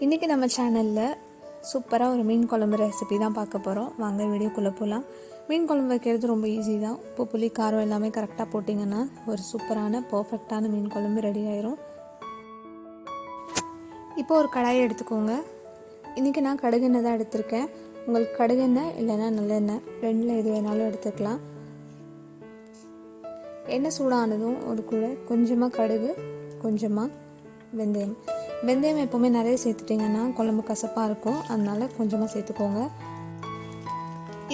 இன்றைக்கி நம்ம சேனலில் சூப்பராக ஒரு மீன் குழம்பு ரெசிபி தான் பார்க்க போகிறோம். வாங்க வீடியோக்குள்ளே போகலாம். மீன் குழம்பு வைக்கிறது ரொம்ப ஈஸி தான். உப்பு புளி காரம் எல்லாமே கரெக்டாக போட்டிங்கன்னா ஒரு சூப்பரான பர்ஃபெக்டான மீன் குழம்பு ரெடி ஆயிரும். இப்போ ஒரு கடாயை எடுத்துக்கோங்க. இன்றைக்கி நான் கடுகெண்ணெய் தான் எடுத்திருக்கேன். உங்களுக்கு கடுகெண்ணெய் இல்லைன்னா நல்லெண்ணெய் ரெண்டில் எது வேணாலும் எடுத்துக்கலாம். எண்ணெய் சூடானதும் ஒரு கூட கொஞ்சமாக கடுகு, கொஞ்சமாக வெந்தயம் எப்போவுமே நிறைய சேர்த்துட்டிங்கன்னா குழம்பு கசப்பாக இருக்கும். அதனால் கொஞ்சமாக சேர்த்துக்கோங்க.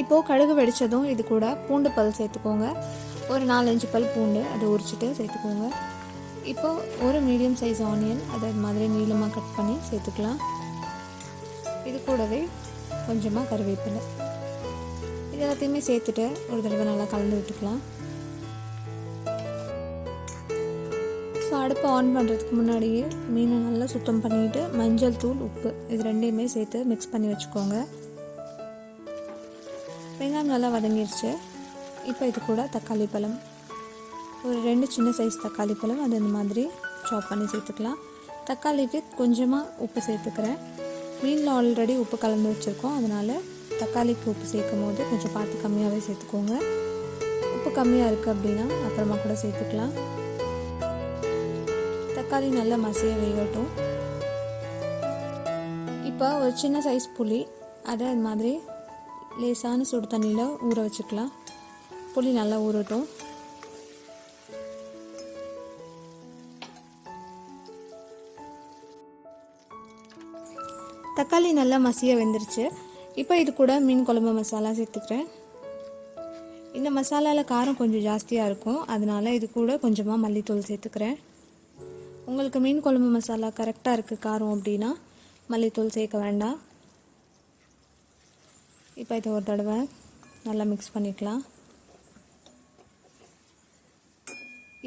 இப்போது கடுகு வெடித்ததும் இது கூட பூண்டு பல் சேர்த்துக்கோங்க. ஒரு 4-5 பல் பூண்டு அதை உரிச்சிட்டு சேர்த்துக்கோங்க. இப்போது ஒரு மீடியம் சைஸ் ஆனியன் அதை மாதிரி நீளமாக கட் பண்ணி சேர்த்துக்கலாம். இது கூடவே கொஞ்சமாக கருவேப்பிலை இது எல்லாத்தையுமே சேர்த்துட்டு ஒரு தடவை நல்லா கலந்து விட்டுக்கலாம். ஸோ அடுப்பை ஆன் பண்ணுறதுக்கு முன்னாடியே மீனை நல்லா சுத்தம் பண்ணிவிட்டு மஞ்சள் தூள், உப்பு இது ரெண்டையுமே சேர்த்து மிக்ஸ் பண்ணி வச்சுக்கோங்க. வெங்காயம் நல்லா வதங்கிடுச்சு. இப்போ இது கூட தக்காளி பழம், ஒரு 2 சின்ன சைஸ் தக்காளி பழம் அது இந்த மாதிரி சாப் பண்ணி சேர்த்துக்கலாம். தக்காளிக்கு கொஞ்சமாக உப்பு சேர்த்துக்கிறேன். மீனில் ஆல்ரெடி உப்பு கலந்து வச்சுருக்கோம். அதனால் தக்காளிக்கு உப்பு சேர்க்கும் போது கொஞ்சம் பார்த்து கம்மியாகவே சேர்த்துக்கோங்க. உப்பு கம்மியாக இருக்குது அப்படின்னா அப்புறமா கூட சேர்த்துக்கலாம். தக்காளி நல்லா மசிய வேகட்டும். இப்போ ஒரு சின்ன சைஸ் புளி அதை அது மாதிரி லேசான சுடு தண்ணியில் ஊற வச்சுக்கலாம். புளி நல்லா ஊறட்டும். தக்காளி நல்லா மசிய வெந்துருச்சு. இப்போ இது கூட மீன் குழம்பு மசாலா சேர்த்துக்கிறேன். இந்த மசாலாவில் காரம் கொஞ்சம் ஜாஸ்தியாக இருக்கும். அதனால் இது கூட கொஞ்சமாக மல்லித்தூள் சேர்த்துக்கிறேன். உங்களுக்கு மீன் குழம்பு மசாலா கரெக்டாக இருக்குது காரம் அப்படின்னா மல்லித்தூள் சேர்க்க வேண்டாம். இப்போ இதை ஒரு தடவை நல்லா மிக்ஸ் பண்ணிக்கலாம்.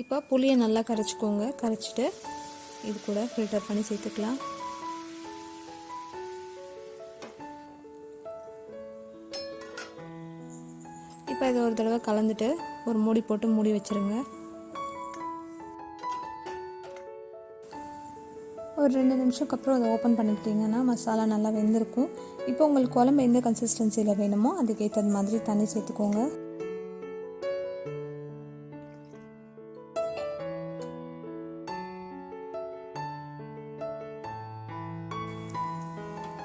இப்போ புளியை நல்லா கரைச்சிக்கோங்க. கரைச்சிட்டு இது கூட ஃபில்டர் பண்ணி சேர்த்துக்கலாம். இப்போ இதை ஒரு தடவை கலந்துட்டு ஒரு மூடி போட்டு மூடி வச்சுருங்க. ஒரு 2 நிமிஷத்துக்கு அப்புறம் அதை ஓப்பன் பண்ணிக்கிட்டிங்கன்னா மசாலா நல்லா வெந்திருக்கும். இப்போ உங்களுக்கு குழம்பு எந்த கன்சிஸ்டன்சியில் வேணுமோ அதுக்கேற்றது மாதிரி தண்ணி சேர்த்துக்கோங்க.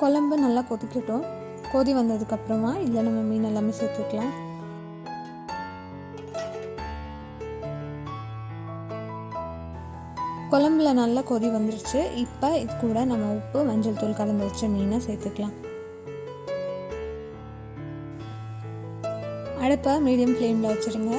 குழம்பு நல்லா கொதிக்கட்டும். கொதி வந்ததுக்கப்புறமா இதில் நம்ம மீன் எல்லாமே சேர்த்துக்கலாம். குழம்புல நல்லா கொதி வந்துருச்சு. இப்போ இது கூட நம்ம உப்பு, மஞ்சள் தூள் கலந்து வச்ச மீனை சேர்த்துக்கலாம். அடுப்பை மீடியம் ஃப்ளேமில் வச்சுருங்க.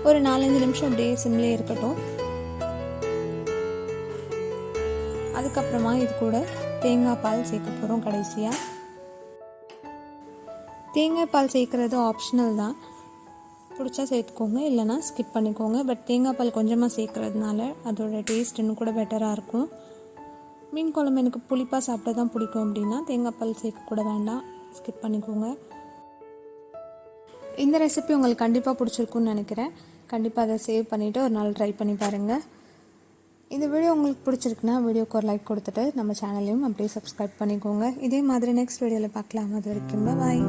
ஒரு 4-5 நிமிஷம் அப்படியே சிம்லே இருக்கட்டும். அதுக்கப்புறமா இது கூட தேங்காய் பால் சேர்க்க போகிறோம். கடைசியாக தேங்காய் பால் சேர்க்குறது ஆப்ஷனல் தான். பிடிச்சா சேர்த்துக்கோங்க, இல்லைனா ஸ்கிப் பண்ணிக்கோங்க. பட் தேங்காய் பால் கொஞ்சமாக சேர்க்குறதுனால அதோட டேஸ்ட் இன்னும் கூட பெட்டராக இருக்கும். மீன் குழம்பு எனக்கு புளிப்பாக சாப்பிட்டா தான் பிடிக்கும் அப்படின்னா தேங்காய் பால் சேர்க்கக்கூட வேண்டாம், ஸ்கிப் பண்ணிக்கோங்க. இந்த ரெசிபி உங்களுக்கு கண்டிப்பாக பிடிச்சிருக்குன்னு நினைக்கிறேன். கண்டிப்பாக அதை சேவ் பண்ணிவிட்டு ஒரு நாள் ட்ரை பண்ணி பாருங்கள். இந்த வீடியோ உங்களுக்கு பிடிச்சிருக்குன்னா வீடியோக்கு ஒரு லைக் கொடுத்துட்டு நம்ம சேனலையும் அப்படியே சப்ஸ்கிரைப் பண்ணிக்கோங்க. இதே மாதிரி நெக்ஸ்ட் வீடியோவில் பார்க்கலாம். அது வரைக்கும் பாய்.